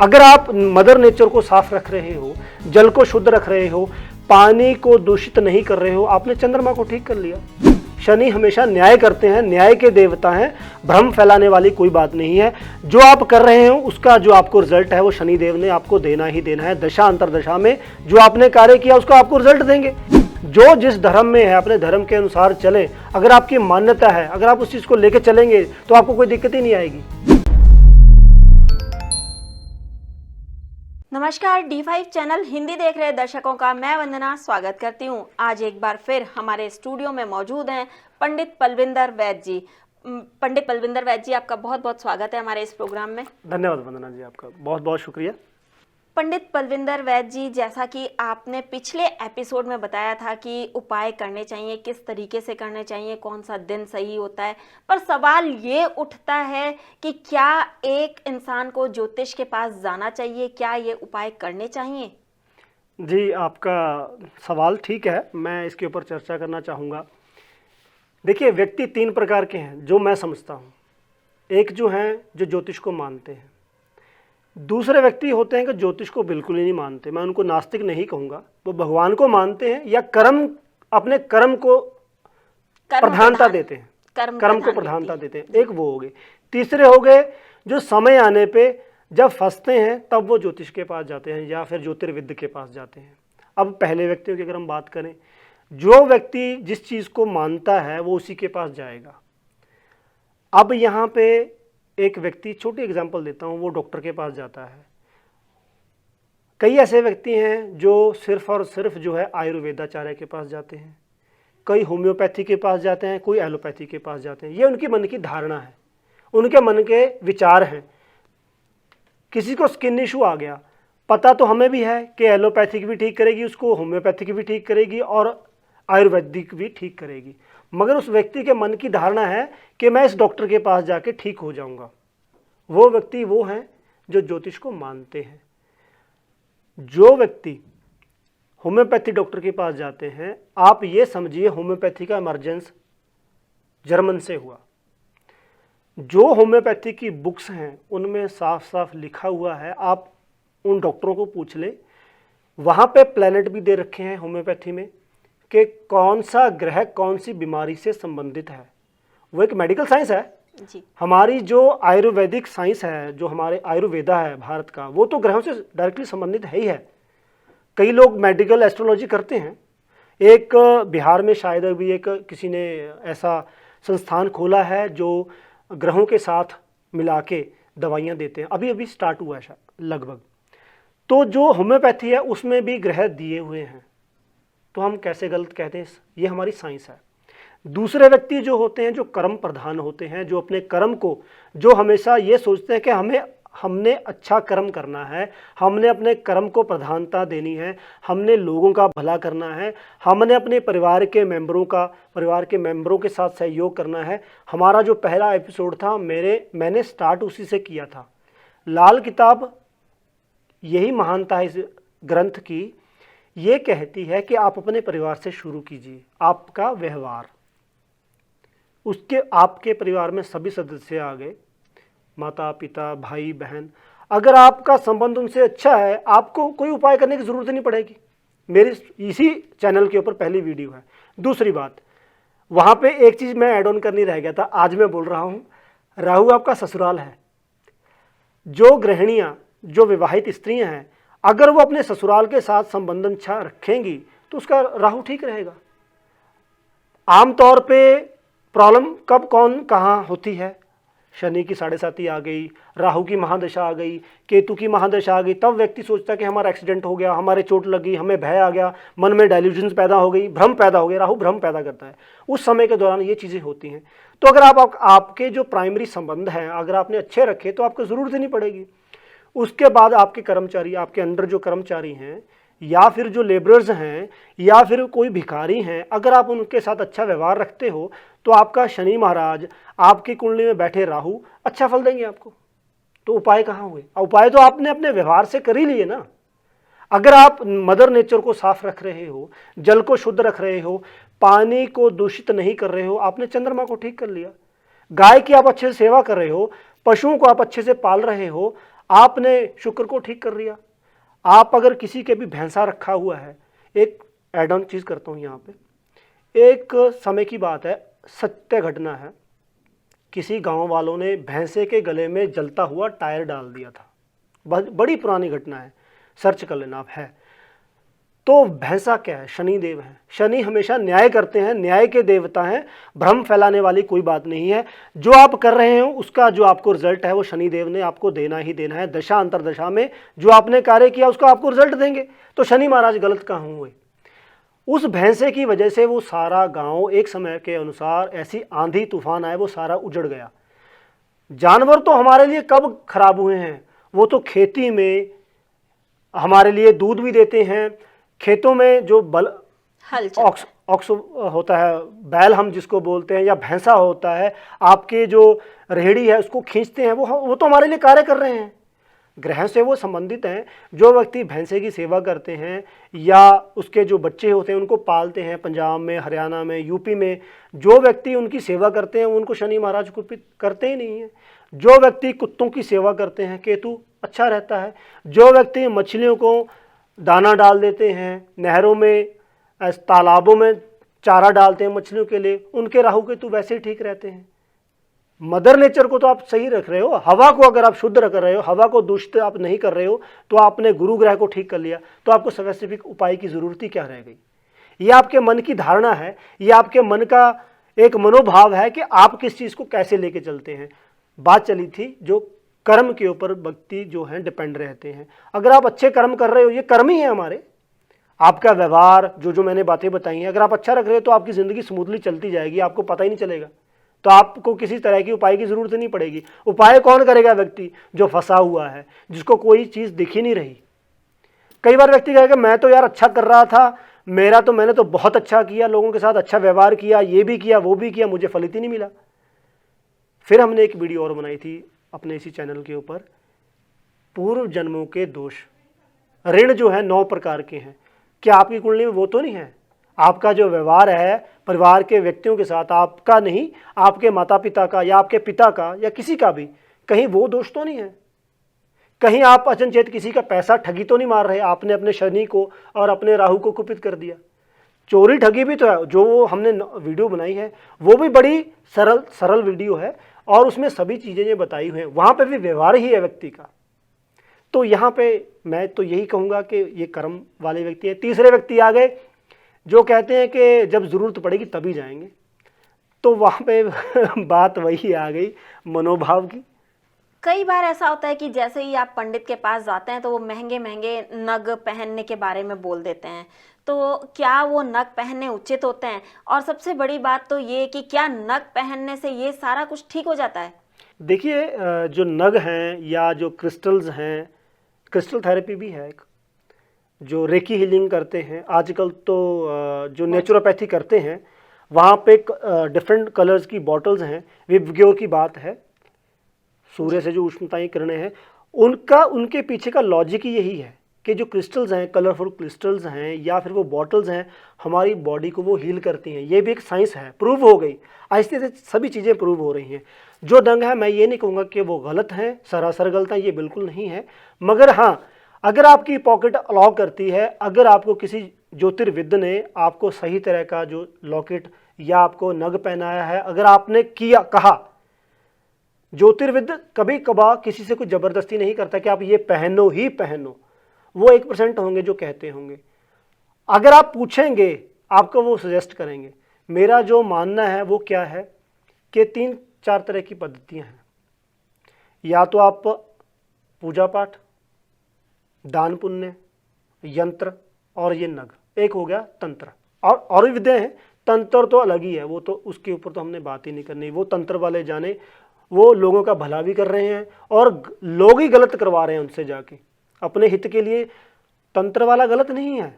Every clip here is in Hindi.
अगर आप मदर नेचर को साफ रख रहे हो, जल को शुद्ध रख रहे हो, पानी को दूषित नहीं कर रहे हो, आपने चंद्रमा को ठीक कर लिया। शनि हमेशा न्याय करते हैं, न्याय के देवता हैं, भ्रम फैलाने वाली कोई बात नहीं है। जो आप कर रहे हो उसका जो आपको रिजल्ट है वो शनि देव ने आपको देना ही देना है। दशा अंतरदशा में जो आपने कार्य किया उसका आपको रिजल्ट देंगे। जो जिस धर्म में है अपने धर्म के अनुसार चले। अगर आपकी मान्यता है, अगर आप उस चीज को लेकर चलेंगे तो आपको कोई दिक्कत ही नहीं आएगी। नमस्कार, D5 चैनल हिंदी देख रहे दर्शकों का मैं वंदना स्वागत करती हूं। आज एक बार फिर हमारे स्टूडियो में मौजूद हैं पंडित पलविंदर वैद्य जी। पंडित पलविंदर वैद्य जी, आपका बहुत बहुत स्वागत है हमारे इस प्रोग्राम में। धन्यवाद वंदना जी, आपका बहुत बहुत शुक्रिया। पंडित पलविंदर वैद्य जी, जैसा कि आपने पिछले एपिसोड में बताया था कि उपाय करने चाहिए, किस तरीके से करने चाहिए, कौन सा दिन सही होता है, पर सवाल ये उठता है कि क्या एक इंसान को ज्योतिष के पास जाना चाहिए, क्या ये उपाय करने चाहिए? जी, आपका सवाल ठीक है, मैं इसके ऊपर चर्चा करना चाहूँगा। देखिए, व्यक्ति तीन प्रकार के हैं जो मैं समझता हूँ। एक जो हैं जो ज्योतिष को मानते हैं, दूसरे व्यक्ति होते हैं कि ज्योतिष को बिल्कुल ही नहीं मानते। मैं उनको नास्तिक नहीं कहूँगा, वो भगवान को मानते हैं या अपने कर्म को प्रधानता देते हैं, कर्म को प्रधानता देते हैं। एक वो हो गए। तीसरे हो गए जो समय आने पे जब फंसते हैं तब वो ज्योतिष के पास जाते हैं या फिर ज्योतिर्विद के पास जाते हैं। अब पहले व्यक्तियों की अगर हम बात करें, जो व्यक्ति जिस चीज़ को मानता है वो उसी के पास जाएगा। अब यहाँ पे एक व्यक्ति, छोटी एग्जांपल देता हूँ, वो डॉक्टर के पास जाता है। कई ऐसे व्यक्ति हैं जो सिर्फ और सिर्फ जो है आयुर्वेदाचार्य के पास जाते हैं, कई होम्योपैथी के पास जाते हैं, कोई एलोपैथी के पास जाते हैं। ये उनकी मन की धारणा है, उनके मन के विचार हैं। किसी को स्किन इशू आ गया, पता तो हमें भी है कि एलोपैथिक भी ठीक करेगी उसको, होम्योपैथिक भी ठीक करेगी और आयुर्वेदिक भी ठीक करेगी, मगर उस व्यक्ति के मन की धारणा है कि मैं इस डॉक्टर के पास जाके ठीक हो जाऊंगा। वो व्यक्ति वो हैं जो ज्योतिष को मानते हैं। जो व्यक्ति होम्योपैथी डॉक्टर के पास जाते हैं, आप ये समझिए होम्योपैथी का इमरजेंस जर्मन से हुआ। जो होम्योपैथी की बुक्स हैं उनमें साफ साफ लिखा हुआ है, आप उन डॉक्टरों को पूछ लें, वहाँ पे प्लैनेट भी दे रखे हैं होम्योपैथी में कि कौन सा ग्रह कौन सी बीमारी से संबंधित है। वो एक मेडिकल साइंस है जी। हमारी जो आयुर्वेदिक साइंस है, जो हमारे आयुर्वेदा है भारत का, वो तो ग्रहों से डायरेक्टली संबंधित है ही है। कई लोग मेडिकल एस्ट्रोलॉजी करते हैं। एक बिहार में शायद अभी एक किसी ने ऐसा संस्थान खोला है जो ग्रहों के साथ मिला के दवाइयाँ देते हैं। अभी अभी स्टार्ट हुआ है शायद लगभग। तो जो होम्योपैथी है उसमें भी ग्रह दिए हुए हैं, तो हम कैसे गलत कहते हैं? ये हमारी साइंस है। दूसरे व्यक्ति जो होते हैं जो कर्म प्रधान होते हैं, जो अपने कर्म को, जो हमेशा ये सोचते हैं कि हमने अच्छा कर्म करना है, हमने अपने कर्म को प्रधानता देनी है, हमने लोगों का भला करना है, हमने अपने परिवार के मेंबरों के साथ सहयोग करना है। हमारा जो पहला एपिसोड था मैंने स्टार्ट उसी से किया था। लाल किताब यही महानता है इस ग्रंथ की, ये कहती है कि आप अपने परिवार से शुरू कीजिए। आपका व्यवहार, उसके आपके परिवार में सभी सदस्य आ गए, माता पिता भाई बहन, अगर आपका संबंध उनसे अच्छा है, आपको कोई उपाय करने की ज़रूरत नहीं पड़ेगी। मेरी इसी चैनल के ऊपर पहली वीडियो है। दूसरी बात, वहाँ पे एक चीज़ मैं ऐड ऑन करनी रह गया था, आज मैं बोल रहा हूँ। राहु आपका ससुराल है। जो गृहिणियाँ, जो विवाहित स्त्रियाँ हैं, अगर वो अपने ससुराल के साथ संबंध अच्छा रखेंगी तो उसका राहु ठीक रहेगा। आमतौर पे प्रॉब्लम कब कौन कहाँ होती है? शनि की 7.5 आ गई, राहु की महादशा आ गई, केतु की महादशा आ गई, तब व्यक्ति सोचता है कि हमारा एक्सीडेंट हो गया, हमारे चोट लगी, हमें भय आ गया, मन में डाइल्यूजन्स पैदा हो गई, भ्रम पैदा हो गया। राहु भ्रम पैदा करता है। उस समय के दौरान ये चीज़ें होती हैं। तो अगर आपके जो प्राइमरी संबंध हैं अगर आपने अच्छे रखे तो आपको ज़रूरत ही नहीं पड़ेगी। उसके बाद आपके कर्मचारी, आपके अंडर जो कर्मचारी हैं या फिर जो लेबरर्स हैं या फिर कोई भिखारी हैं, अगर आप उनके साथ अच्छा व्यवहार रखते हो तो आपका शनि महाराज, आपकी कुंडली में बैठे राहु अच्छा फल देंगे आपको। तो उपाय कहाँ हुए? उपाय तो आपने अपने व्यवहार से कर ही लिए ना। अगर आप मदर नेचर को साफ रख रहे हो, जल को शुद्ध रख रहे हो, पानी को दूषित नहीं कर रहे हो, आपने चंद्रमा को ठीक कर लिया। गाय की आप अच्छे से सेवा कर रहे हो, पशुओं को आप अच्छे से पाल रहे हो, आपने शुक्र को ठीक कर लिया। आप अगर किसी के भी भैंसा रखा हुआ है, एक एड ऑन चीज़ करता हूँ यहाँ पे, एक समय की बात है, सत्य घटना है, किसी गांव वालों ने भैंसे के गले में जलता हुआ टायर डाल दिया था। बड़ी पुरानी घटना है, सर्च कर लेना आप, है। तो भैंसा क्या है? शनि देव है। शनि हमेशा न्याय करते हैं, न्याय के देवता हैं, भ्रम फैलाने वाली कोई बात नहीं है। जो आप कर रहे हो उसका जो आपको रिजल्ट है वो शनि देव ने आपको देना ही देना है। दशा अंतरदशा में जो आपने कार्य किया उसका आपको रिजल्ट देंगे। तो शनि महाराज गलत कहाँ हुए? उस भैंसे की वजह से वो सारा गांव एक समय के अनुसार ऐसी आंधी तूफान आए वो सारा उजड़ गया। जानवर तो हमारे लिए कब खराब हुए हैं? वो तो खेती में हमारे लिए दूध भी देते हैं, खेतों में जो हल ऑक्स होता है, बैल हम जिसको बोलते हैं, या भैंसा होता है, आपके जो रेहड़ी है उसको खींचते हैं, वो तो हमारे लिए कार्य कर रहे हैं। ग्रह से वो संबंधित हैं। जो व्यक्ति भैंसे की सेवा करते हैं या उसके जो बच्चे होते हैं उनको पालते हैं, पंजाब में, हरियाणा में, यूपी में जो व्यक्ति उनकी सेवा करते हैं उनको शनि महाराज कुपित करते ही नहीं है। जो व्यक्ति कुत्तों की सेवा करते हैं केतु अच्छा रहता है। जो व्यक्ति मछलियों को दाना डाल देते हैं, नहरों में, तालाबों में चारा डालते हैं मछलियों के लिए, उनके राहु केतु वैसे ही ठीक रहते हैं। मदर नेचर को तो आप सही रख रहे हो, हवा को अगर आप शुद्ध रख रहे हो, हवा को दूषित आप नहीं कर रहे हो, तो आपने गुरु ग्रह को ठीक कर लिया। तो आपको स्पेसिफिक उपाय की जरूरत ही क्या रह गई? ये आपके मन की धारणा है, ये आपके मन का एक मनोभाव है कि आप किस चीज़ को कैसे लेके चलते हैं। बात चली थी जो कर्म के ऊपर व्यक्ति जो है डिपेंड रहते हैं। अगर आप अच्छे कर्म कर रहे हो, ये कर्म ही है हमारे, आपका व्यवहार जो मैंने बातें बताई हैं, अगर आप अच्छा रख रहे हो तो आपकी ज़िंदगी स्मूथली चलती जाएगी, आपको पता ही नहीं चलेगा। तो आपको किसी तरह की उपाय की ज़रूरत नहीं पड़ेगी। उपाय कौन करेगा? व्यक्ति जो फंसा हुआ है, जिसको कोई चीज़ दिख ही नहीं रही। कई बार व्यक्ति कहेगा मैं तो यार अच्छा कर रहा था, मैंने तो बहुत अच्छा किया, लोगों के साथ अच्छा व्यवहार किया, ये भी किया वो भी किया, मुझे फलित ही नहीं मिला। फिर हमने एक वीडियो और बनाई थी अपने इसी चैनल के ऊपर, पूर्व जन्मों के दोष। ऋण जो है 9 प्रकार के हैं। क्या आपकी कुंडली में वो तो नहीं है? आपका जो व्यवहार है परिवार के व्यक्तियों के साथ, आपका नहीं, आपके माता पिता का या आपके पिता का या किसी का भी, कहीं वो दोष तो नहीं है? कहीं आप अचनचेत किसी का पैसा ठगी तो नहीं मार रहे? आपने अपने शनि को और अपने राहु को कुपित कर दिया। चोरी ठगी भी तो है। जो वो हमने वीडियो बनाई है वो भी बड़ी सरल वीडियो है और उसमें सभी चीज़ें बताई हुई हैं। वहाँ पे भी व्यवहार ही है व्यक्ति का। तो यहाँ पे मैं तो यही कहूँगा कि ये कर्म वाले व्यक्ति हैं। तीसरे व्यक्ति आ गए जो कहते हैं कि जब ज़रूरत पड़ेगी तभी जाएंगे। तो वहाँ पे बात वही आ गई मनोभाव की। कई बार ऐसा होता है कि जैसे ही आप पंडित के पास जाते हैं तो वो महंगे महंगे नग पहनने के बारे में बोल देते हैं। तो क्या वो नग पहनने उचित होते हैं? और सबसे बड़ी बात तो ये कि क्या नग पहनने से ये सारा कुछ ठीक हो जाता है? देखिए, जो नग हैं या जो क्रिस्टल्स हैं, क्रिस्टल थेरेपी भी है एक, जो रेकी हीलिंग करते हैं आजकल, तो जो नेचुरोपैथी करते हैं वहाँ पे डिफरेंट कलर्स की बॉटल्स हैं। विबग्योर की बात है, सूर्य से जो उष्णताएं किरणें हैं उनके पीछे का लॉजिक ही यही है कि जो क्रिस्टल्स हैं, कलरफुल क्रिस्टल्स हैं या फिर वो बॉटल्स हैं, हमारी बॉडी को वो हील करती हैं। ये भी एक साइंस है, प्रूव हो गई। आहिस्ते से सभी चीज़ें प्रूव हो रही हैं। जो दंग है, मैं ये नहीं कहूँगा कि वो गलत हैं, सरासर गलत हैं, ये बिल्कुल नहीं है। मगर हाँ, अगर आपकी पॉकेट अलाउ करती है, अगर आपको किसी ज्योतिर्विद ने आपको सही तरह का जो लॉकेट या आपको नग पहनाया है, अगर आपने किया, कहा, ज्योतिर्विद कभी कभार किसी से कुछ ज़बरदस्ती नहीं करता कि आप ये पहनो ही पहनो। वो 1% होंगे जो कहते होंगे। अगर आप पूछेंगे आपको वो सजेस्ट करेंगे। मेरा जो मानना है वो क्या है कि 3-4 तरह की पद्धतियां हैं। या तो आप पूजा पाठ, दान पुण्य, यंत्र और ये नग। एक हो गया तंत्र, और भी विद्या हैं। तंत्र तो अलग ही है, वो तो उसके ऊपर तो हमने बात ही नहीं करनी। वो तंत्र वाले जाने, वो लोगों का भला भी कर रहे हैं और लोग ही गलत करवा रहे हैं उनसे जाके अपने हित के लिए। तंत्र वाला गलत नहीं है,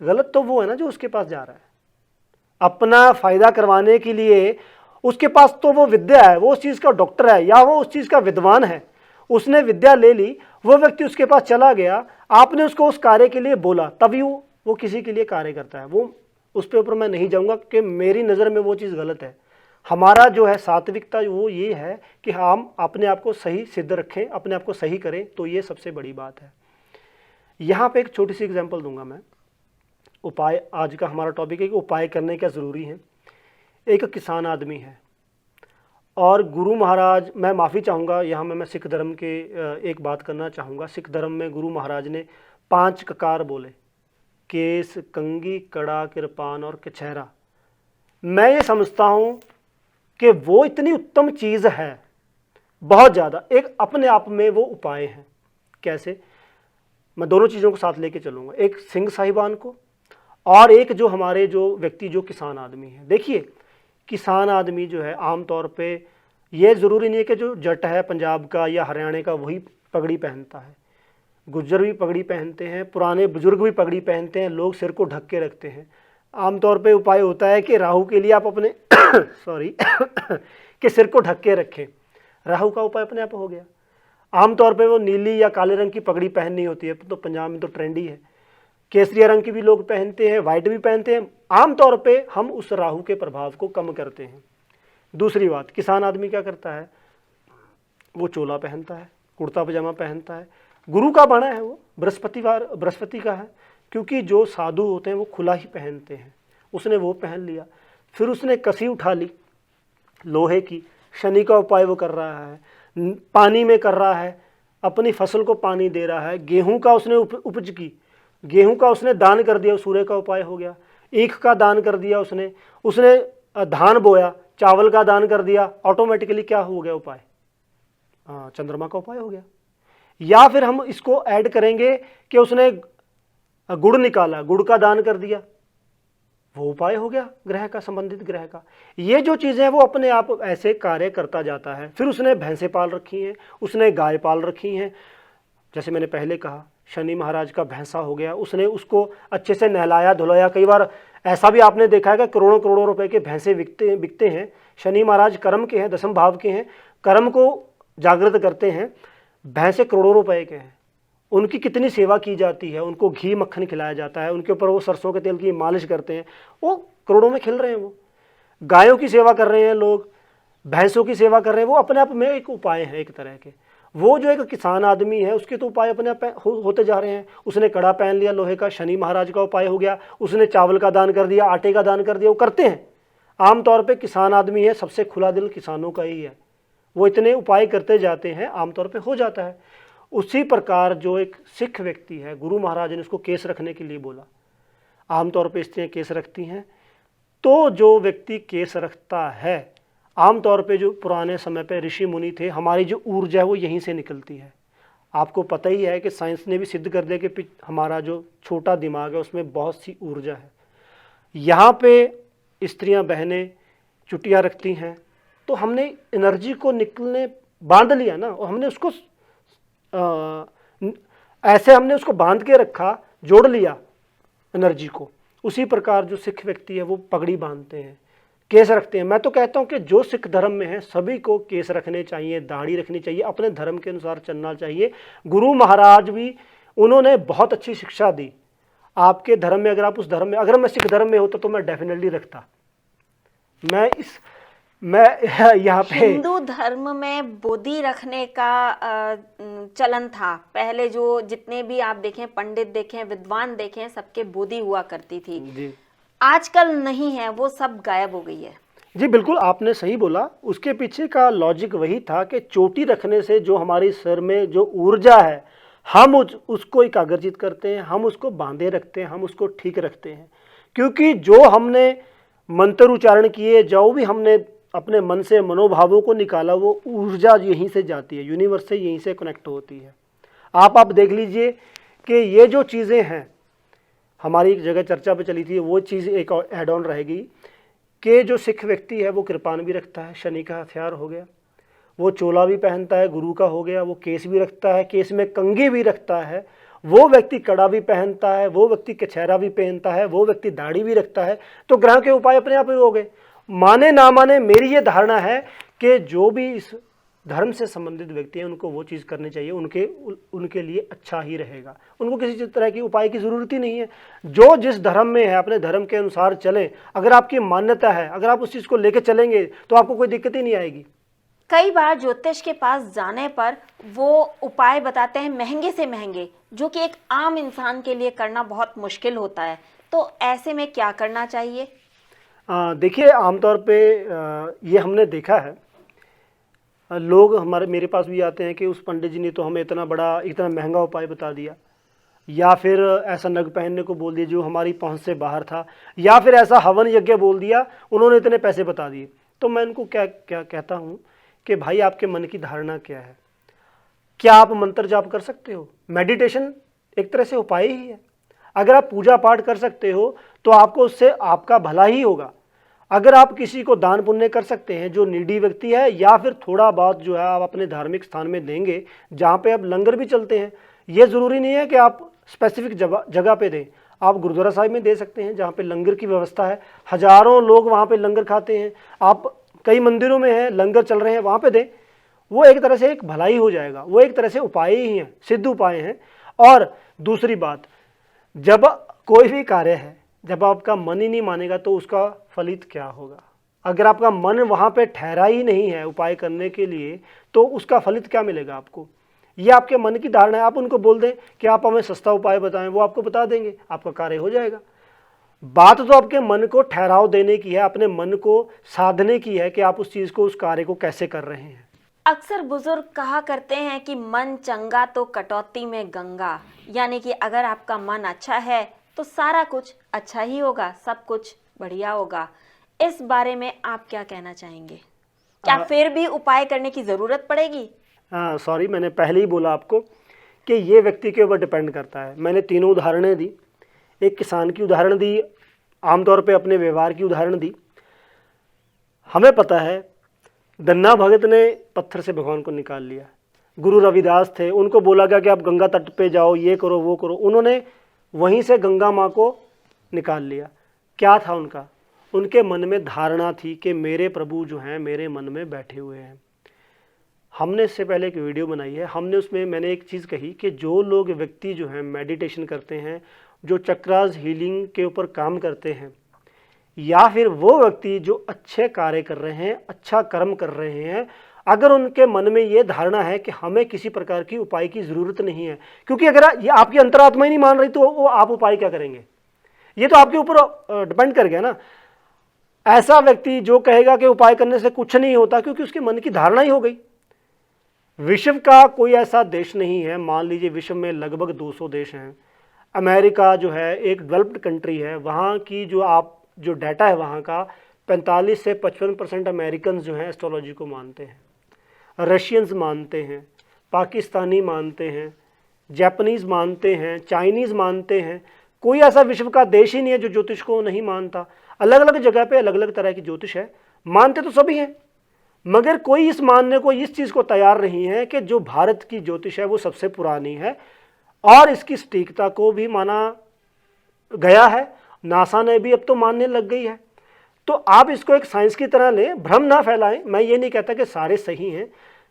गलत तो वो है ना जो उसके पास जा रहा है अपना फायदा करवाने के लिए। उसके पास तो वो विद्या है, वो उस चीज़ का डॉक्टर है या वो उस चीज़ का विद्वान है, उसने विद्या ले ली, वो व्यक्ति उसके पास चला गया, आपने उसको उस कार्य के लिए बोला, तभी वो किसी के लिए कार्य करता है। वो उस पे ऊपर मैं नहीं जाऊँगा कि मेरी नज़र में वो चीज़ गलत है। हमारा जो है सात्विकता वो ये है कि हम अपने आप को सही सिद्ध रखें, अपने आप को सही करें, तो ये सबसे बड़ी बात है। यहाँ पे एक छोटी सी एग्जांपल दूंगा मैं। उपाय, आज का हमारा टॉपिक है कि उपाय करने क्या ज़रूरी है। एक किसान आदमी है और गुरु महाराज, मैं माफ़ी चाहूँगा यहाँ मैं सिख धर्म के एक बात करना चाहूँगा। सिख धर्म में गुरु महाराज ने 5 ककार बोले, केस, कंगी, कड़ा, कृपान और कछहरा। मैं ये समझता हूँ कि वो इतनी उत्तम चीज़ है, बहुत ज़्यादा, एक अपने आप में वो उपाय हैं। कैसे? मैं दोनों चीज़ों को साथ लेके चलूँगा, एक सिंह साहिबान को और एक जो हमारे जो व्यक्ति जो किसान आदमी है। देखिए, किसान आदमी जो है आमतौर पे, ये ज़रूरी नहीं है कि जो जट है पंजाब का या हरियाणा का वही पगड़ी पहनता है। गुज्जर भी पगड़ी पहनते हैं, पुराने बुजुर्ग भी पगड़ी पहनते हैं, लोग सिर को ढक के रखते हैं। आमतौर पे उपाय होता है कि राहु के लिए आप अपने सॉरी कि सिर को ढक के रखें, राहु का उपाय अपने आप हो गया। आमतौर पे वो नीली या काले रंग की पगड़ी पहननी होती है, तो पंजाब में तो ट्रेंडी है। केसरिया रंग की भी लोग पहनते हैं, वाइट भी पहनते हैं। आमतौर पे हम उस राहु के प्रभाव को कम करते हैं। दूसरी बात, किसान आदमी क्या करता है, वो चोला पहनता है, कुर्ता पजामा पहनता है। गुरु का बना है वो, बृहस्पति का है, क्योंकि जो साधु होते हैं वो खुला ही पहनते हैं। उसने वो पहन लिया, फिर उसने कसी उठा ली लोहे की। शनि का उपाय वो कर रहा है, पानी में कर रहा है, अपनी फसल को पानी दे रहा है। गेहूं का उसने उपज की, गेहूं का उसने दान कर दिया, सूर्य का उपाय हो गया। ईख का दान कर दिया उसने धान बोया, चावल का दान कर दिया, ऑटोमेटिकली क्या हो गया उपाय? चंद्रमा का उपाय हो गया। या फिर हम इसको ऐड करेंगे कि उसने गुड़ निकाला, गुड़ का दान कर दिया, वो उपाय हो गया ग्रह का, संबंधित ग्रह का। ये जो चीज़ें हैं वो अपने आप ऐसे कार्य करता जाता है। फिर उसने भैंसें पाल रखी हैं, उसने गाय पाल रखी हैं। जैसे मैंने पहले कहा, शनि महाराज का भैंसा हो गया, उसने उसको अच्छे से नहलाया धुलाया। कई बार ऐसा भी आपने देखा है कि करोड़ों करोड़ों रुपए के भैंसे बिकते हैं। शनि महाराज कर्म के हैं, 10वें भाव के हैं, कर्म को जागृत करते हैं। भैंसे करोड़ों रुपए के हैं, उनकी कितनी सेवा की जाती है, उनको घी मक्खन खिलाया जाता है, उनके ऊपर वो सरसों के तेल की मालिश करते हैं, वो करोड़ों में खिल रहे हैं। वो गायों की सेवा कर रहे हैं लोग, भैंसों की सेवा कर रहे हैं, वो अपने आप में एक उपाय है एक तरह के। वो जो एक किसान आदमी है उसके तो उपाय अपने आप होते जा रहे हैं। उसने कड़ा पहन लिया लोहे का, शनि महाराज का उपाय हो गया। उसने चावल का दान कर दिया, आटे का दान कर दिया, वो करते हैं। आमतौर पे किसान आदमी है, सबसे खुला दिल किसानों का ही है, वो इतने उपाय करते जाते हैं, आमतौर पे हो जाता है। उसी प्रकार जो एक सिख व्यक्ति है, गुरु महाराज ने उसको केस रखने के लिए बोला। आमतौर पे स्त्रियाँ केस रखती हैं, तो जो व्यक्ति केस रखता है, आमतौर पे जो पुराने समय पे ऋषि मुनि थे, हमारी जो ऊर्जा है वो यहीं से निकलती है। आपको पता ही है कि साइंस ने भी सिद्ध कर दिया कि हमारा जो छोटा दिमाग है उसमें बहुत सी ऊर्जा है। यहाँ पे स्त्रियाँ बहनें चुटिया रखती हैं, तो हमने एनर्जी को निकलने बांध लिया ना, और हमने उसको ऐसे हमने उसको बांध के रखा, जोड़ लिया एनर्जी को। उसी प्रकार जो सिख व्यक्ति है वो पगड़ी बांधते हैं, केस रखते हैं। मैं तो कहता हूँ कि जो सिख धर्म में है सभी को केस रखने चाहिए, दाढ़ी रखनी चाहिए, अपने धर्म के अनुसार चलना चाहिए। गुरु महाराज भी, उन्होंने बहुत अच्छी शिक्षा दी। आपके धर्म में, अगर आप उस धर्म में, अगर मैं सिख धर्म में होता तो मैं डेफिनेटली रखता। मैं यहाँ पे हिंदू धर्म में बोधी रखने का चलन था पहले। जो जितने भी आप देखें, पंडित देखें, विद्वान देखें, सबके बोधी हुआ करती थी जी। आजकल नहीं है, वो सब गायब हो गई है। जी बिल्कुल, आपने सही बोला। उसके पीछे का लॉजिक वही था कि चोटी रखने से जो हमारी सिर में जो ऊर्जा है, हम उसको एकाग्रचित करते हैं, हम उसको बांधे रखते हैं, हम उसको ठीक रखते हैं। क्योंकि जो हमने मंत्र उच्चारण किए, जो भी हमने अपने मन से मनोभावों को निकाला, वो ऊर्जा यहीं से जाती है, यूनिवर्स से यहीं से कनेक्ट होती है। आप देख लीजिए कि ये जो चीज़ें हैं, हमारी एक जगह चर्चा पे चली थी, वो चीज़ एक एड ऑन रहेगी कि जो सिख व्यक्ति है वो कृपान भी रखता है, शनि का हथियार हो गया। वो चोला भी पहनता है, गुरु का हो गया। वो केस भी रखता है, केस में कंघी भी रखता है। वो व्यक्ति कड़ा भी पहनता है, वो व्यक्ति कछहरा भी पहनता है, वो व्यक्ति दाढ़ी भी रखता है। तो ग्रह के उपाय अपने आप ही हो गए। माने ना माने, मेरी ये धारणा है कि जो भी इस धर्म से संबंधित व्यक्ति हैं उनको वो चीज़ करनी चाहिए, उनके लिए अच्छा ही रहेगा। उनको किसी तरह की उपाय की ज़रूरत ही नहीं है। जो जिस धर्म में है अपने धर्म के अनुसार चलें। अगर आपकी मान्यता है, अगर आप उस चीज़ को लेकर चलेंगे तो आपको कोई दिक्कत ही नहीं आएगी। कई बार ज्योतिष के पास जाने पर वो उपाय बताते हैं महंगे से महंगे, जो कि एक आम इंसान के लिए करना बहुत मुश्किल होता है। तो ऐसे में क्या करना चाहिए? देखिए, आमतौर पे ये हमने देखा है, लोग मेरे पास भी आते हैं कि उस पंडित जी ने तो हमें इतना महंगा उपाय बता दिया, या फिर ऐसा नग पहनने को बोल दिया जो हमारी पहुंच से बाहर था, या फिर ऐसा हवन यज्ञ बोल दिया, उन्होंने इतने पैसे बता दिए। तो मैं उनको क्या क्या कहता हूँ कि भाई, आपके मन की धारणा क्या है? क्या आप मंत्र जाप कर सकते हो? मेडिटेशन एक तरह से उपाय ही है। अगर आप पूजा पाठ कर सकते हो तो आपको उससे आपका भला ही होगा। अगर आप किसी को दान पुण्य कर सकते हैं जो नीडी व्यक्ति है, या फिर थोड़ा बहुत जो है आप अपने धार्मिक स्थान में देंगे जहाँ पे अब लंगर भी चलते हैं। ये ज़रूरी नहीं है कि आप स्पेसिफिक जगह पे दें, आप गुरुद्वारा साहिब में दे सकते हैं जहाँ पे लंगर की व्यवस्था है, हज़ारों लोग वहाँ पे लंगर खाते हैं। आप कई मंदिरों में हैं, लंगर चल रहे हैं, वहाँ पे दें। वो एक तरह से एक भलाई हो जाएगा, वो एक तरह से उपाय ही हैं, सिद्ध उपाय हैं। और दूसरी बात, जब कोई भी कार्य है, जब आपका मन ही नहीं मानेगा तो उसका फलित क्या होगा? अगर आपका मन वहाँ पे ठहरा ही नहीं है उपाय करने के लिए, तो उसका फलित क्या मिलेगा आपको? ये आपके मन की धारणा है। आप उनको बोल दें कि आप हमें सस्ता उपाय बताएं, वो आपको बता देंगे, आपका कार्य हो जाएगा। बात तो आपके मन को ठहराव देने की है, अपने मन को साधने की है कि आप उस चीज़ को, उस कार्य को कैसे कर रहे हैं। अक्सर बुजुर्ग कहा करते हैं कि मन चंगा तो कटौती में गंगा, यानी कि अगर आपका मन अच्छा है तो सारा कुछ अच्छा ही होगा, सब कुछ बढ़िया होगा। इस बारे में आप क्या कहना चाहेंगे? क्या फिर भी उपाय करने की ज़रूरत पड़ेगी? सॉरी, मैंने पहले ही बोला आपको कि ये व्यक्ति के ऊपर डिपेंड करता है। मैंने तीनों उदाहरणें दी, एक किसान की उदाहरण दी, आमतौर पे अपने व्यवहार की उदाहरण दी। हमें पता है धन्ना भगत ने पत्थर से भगवान को निकाल लिया। गुरु रविदास थे, उनको बोला गया कि आप गंगा तट पे जाओ, ये करो वो करो, उन्होंने वहीं से गंगा माँ को निकाल लिया। क्या था उनका? उनके मन में धारणा थी कि मेरे प्रभु जो हैं मेरे मन में बैठे हुए हैं। हमने इससे पहले एक वीडियो बनाई है, हमने उसमें मैंने एक चीज़ कही कि जो लोग व्यक्ति जो हैं मेडिटेशन करते हैं, जो चक्रास हीलिंग के ऊपर काम करते हैं, या फिर वो व्यक्ति जो अच्छे कार्य कर रहे हैं, अच्छा कर्म कर रहे हैं, अगर उनके मन में ये धारणा है कि हमें किसी प्रकार की उपाय की ज़रूरत नहीं है, क्योंकि अगर ये आपकी अंतरात्मा ही नहीं मान रही तो वो आप उपाय क्या करेंगे? ये तो आपके ऊपर डिपेंड कर गया ना। ऐसा व्यक्ति जो कहेगा कि उपाय करने से कुछ नहीं होता, क्योंकि उसके मन की धारणा ही हो गई। विश्व का कोई ऐसा देश नहीं है, मान लीजिए विश्व में लगभग 200 देश हैं। अमेरिका जो है एक डेवलप्ड कंट्री है, वहाँ की जो डाटा है वहाँ का 45 से 55% अमेरिकन जो हैं एस्ट्रोलॉजी को मानते हैं, रशियंस मानते हैं, पाकिस्तानी मानते हैं, जापानीज़ मानते हैं, चाइनीज़ मानते हैं। कोई ऐसा विश्व का देश ही नहीं है जो ज्योतिष को नहीं मानता। अलग अलग जगह पे अलग अलग तरह की ज्योतिष है, मानते तो सभी हैं, मगर कोई इस मानने को, इस चीज़ को तैयार नहीं है कि जो भारत की ज्योतिष है वो सबसे पुरानी है और इसकी सटीकता को भी माना गया है। नासा ने भी अब तो मानने लग गई है। तो आप इसको एक साइंस की तरह लें, भ्रम ना फैलाएं। मैं ये नहीं कहता कि सारे सही हैं,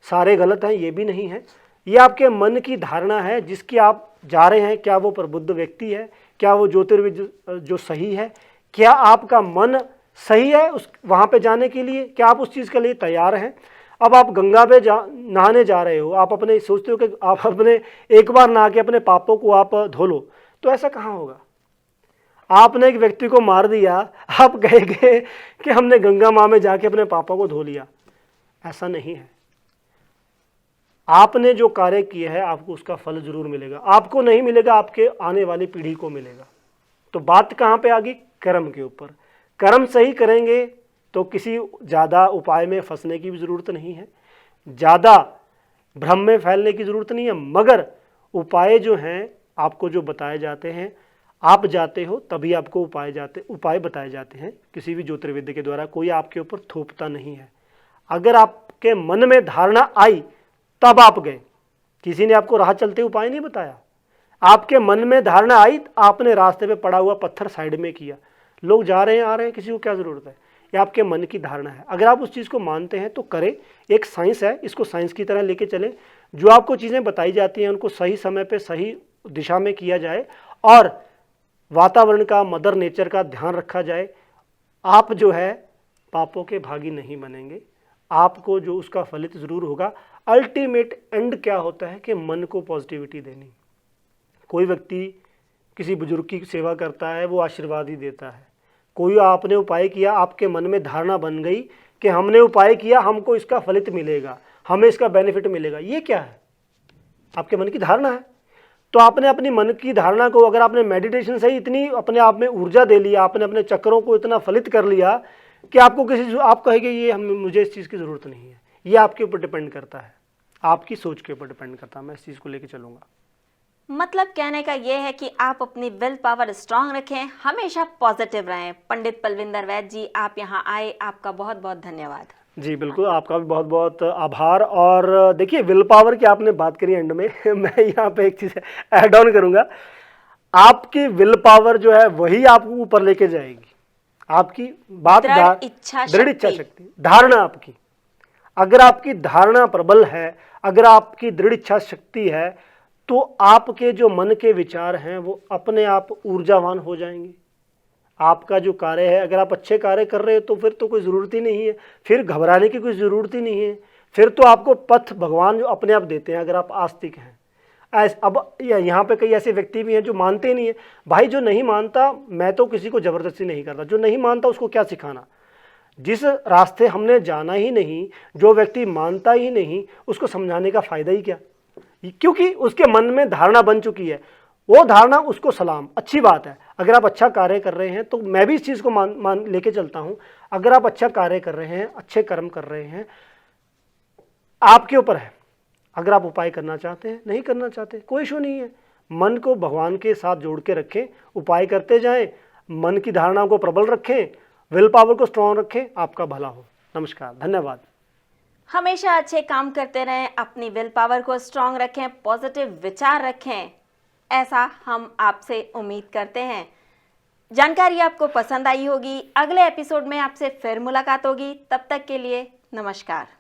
सारे गलत हैं, ये भी नहीं है। ये आपके मन की धारणा है जिसकी आप जा रहे हैं। क्या वो प्रबुद्ध व्यक्ति है? क्या वो ज्योतिर्विद जो सही है? क्या आपका मन सही है उस वहाँ पे जाने के लिए? क्या आप उस चीज़ के लिए तैयार हैं? अब आप गंगा पे नहाने जा रहे हो, आप अपने सोचते हो कि आप अपने एक बार नहा के अपने पापों को आप धो लो, तो ऐसा कहाँ होगा? आपने एक व्यक्ति को मार दिया, आप कहेंगे कि हमने गंगा माँ में जाके अपने पापों को धो लिया। ऐसा नहीं है। आपने जो कार्य किया है आपको उसका फल जरूर मिलेगा। आपको नहीं मिलेगा, आपके आने वाली पीढ़ी को मिलेगा। तो बात कहाँ पे आ गई? कर्म के ऊपर। कर्म सही करेंगे तो किसी ज़्यादा उपाय में फंसने की भी ज़रूरत नहीं है, ज़्यादा भ्रम में फैलने की ज़रूरत नहीं है। मगर उपाय जो हैं आपको जो बताए जाते हैं, आप जाते हो तभी आपको उपाय बताए जाते हैं। किसी भी ज्योतिर्विद्य के द्वारा कोई आपके ऊपर थोपता नहीं है। अगर आपके मन में धारणा आई तब आप गए, किसी ने आपको राह चलते उपाय नहीं बताया। आपके मन में धारणा आई, आपने रास्ते पे पड़ा हुआ पत्थर साइड में किया। लोग जा रहे हैं आ रहे हैं, किसी को क्या ज़रूरत है? ये आपके मन की धारणा है। अगर आप उस चीज़ को मानते हैं तो करें, एक साइंस है, इसको साइंस की तरह लेके चलें। जो आपको चीज़ें बताई जाती हैं उनको सही समय पे सही दिशा में किया जाए और वातावरण का, मदर नेचर का ध्यान रखा जाए। आप जो है पापों के भागी नहीं बनेंगे, आपको जो उसका फलित ज़रूर होगा। अल्टीमेट एंड क्या होता है कि मन को पॉजिटिविटी देनी। कोई व्यक्ति किसी बुजुर्ग की सेवा करता है, वो आशीर्वाद ही देता है। कोई आपने उपाय किया, आपके मन में धारणा बन गई कि हमने उपाय किया, हमको इसका फलित मिलेगा, हमें इसका बेनिफिट मिलेगा। ये क्या है? आपके मन की धारणा है। तो आपने अपनी मन की धारणा को, अगर आपने मेडिटेशन से ही इतनी अपने आप में ऊर्जा दे लिया, आपने अपने चक्रों को इतना फलित कर लिया कि आपको आप कहेंगे ये मुझे इस चीज़ की ज़रूरत नहीं है। ये आपके ऊपर डिपेंड करता है, आपकी सोच के ऊपर डिपेंड करता है। मैं इस चीज़ को लेकर चलूँगा। मतलब कहने का यह है कि आप अपनी विल पावर स्ट्रांग रखें, हमेशा पॉजिटिव रहें। पंडित पलविंदर वैद्य जी, आप यहाँ आए, आपका बहुत बहुत धन्यवाद। जी बिल्कुल, आपका भी बहुत बहुत आभार। और देखिए, विल पावर की आपने बात करी एंड में मैं यहाँ पे एक चीज़ ऐड ऑन करूँगा। आपकी विल पावर जो है वही आपको ऊपर लेके जाएगी। आपकी बात दृढ़ इच्छा शक्ति, धारणा आपकी, अगर आपकी धारणा प्रबल है, अगर आपकी दृढ़ इच्छा शक्ति है, तो आपके जो मन के विचार हैं वो अपने आप ऊर्जावान हो जाएंगे। आपका जो कार्य है, अगर आप अच्छे कार्य कर रहे हो तो फिर तो कोई ज़रूरत ही नहीं है, फिर घबराने की कोई ज़रूरत ही नहीं है। फिर तो आपको पथ भगवान जो अपने आप देते हैं, अगर आप आस्तिक हैं। अब यहाँ पे कई ऐसे व्यक्ति भी हैं जो मानते ही नहीं है। भाई, जो नहीं मानता, मैं तो किसी को ज़बरदस्ती नहीं करता, जो नहीं मानता उसको क्या सिखाना। जिस रास्ते हमने जाना ही नहीं, जो व्यक्ति मानता ही नहीं, उसको समझाने का फ़ायदा ही क्या, क्योंकि उसके मन में धारणा बन चुकी है। वो धारणा उसको सलाम, अच्छी बात है। अगर आप अच्छा कार्य कर रहे हैं तो मैं भी इस चीज़ को मान लेके चलता हूँ। अगर आप अच्छा कार्य कर रहे हैं, अच्छे कर्म कर रहे हैं, आपके ऊपर है। अगर आप उपाय करना चाहते हैं, नहीं करना चाहते, कोई इशू नहीं है। मन को भगवान के साथ जोड़ के रखें, उपाय करते जाएं, मन की धारणा को प्रबल रखें, विल पावर को स्ट्रॉन्ग रखें, आपका भला हो। नमस्कार, धन्यवाद। हमेशा अच्छे काम करते रहें, अपनी विल पावर को स्ट्रांग रखें, पॉजिटिव विचार रखें, ऐसा हम आपसे उम्मीद करते हैं। जानकारी आपको पसंद आई होगी। अगले एपिसोड में आपसे फिर मुलाकात होगी। तब तक के लिए नमस्कार।